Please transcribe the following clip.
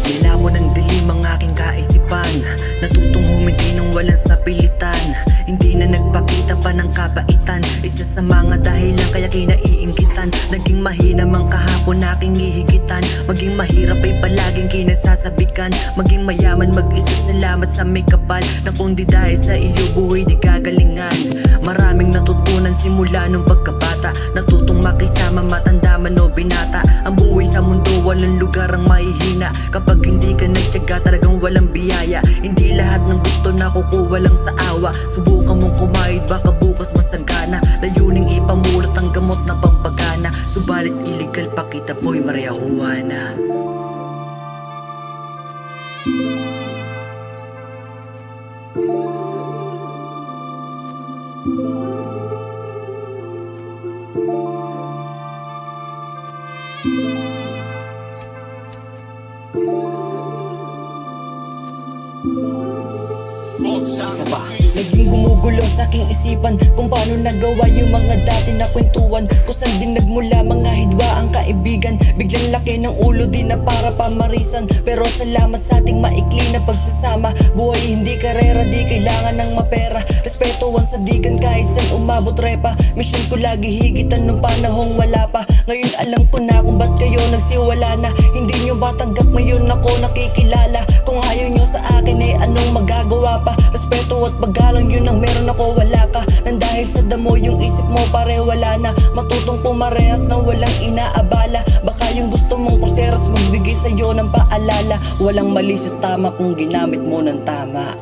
Nilamon ng dilim ang aking kaisipan, natutong humindi nang walang sapilitan. Hindi na nagpakita pa ng kabaitan, isa sa mga dahilan kaya kinaiinggitan. Naging mahina mang kahapon aking hihigitan, maging mahirap ay palaging kinasasabikan. Maging mayaman mag-isa salamat sa may kapal, na kundi dahil sa iyo buhay di kagalingan. Maraming natutunan simula nung pagkabata, natutong makisama matanda man o binata. Ang buhay sa mundo walang lugar ang mahihina, kapag hindi ka nagtiyaga talagang walang biyaya. Hindi lahat ng gusto nakukuha lang sa awa, subukan mong kumayod baka bukas masagana. Layuning ipamulat ang gamot na pampagana, subalit illegal pa kita boy mariahuana. Isa pa, naging gumugulong sa aking isipan kung paano nagawa yung mga dati na kwentuhan, kung saan din nagmula mga hidwa ang kaibigan. Biglang laki ng ulo di na para pamarisan, pero salamat sa ating maikli na pagsasama. Buhay hindi karera, di kailangan ng mapera, respeto ang sadigan kahit saan umabot repa. Mission ko lagi higitan nung panahong wala pa, ngayon alam ko na kung ba't kayo nagsiwala na. Hindi nyo matanggap ngayon ako nakikilala, kung ayaw nyo sa akin eh anong magagawa pa. Respeto at paggalang yun ang meron ako, wala ka. Nang dahil sa damo yung isip mo pare wala na, matutong pumarehas na walang inaabala. Baka yung gusto mong kurseras magbigay sa'yo ng paalala, walang mali sa tama kung ginamit mo ng tama.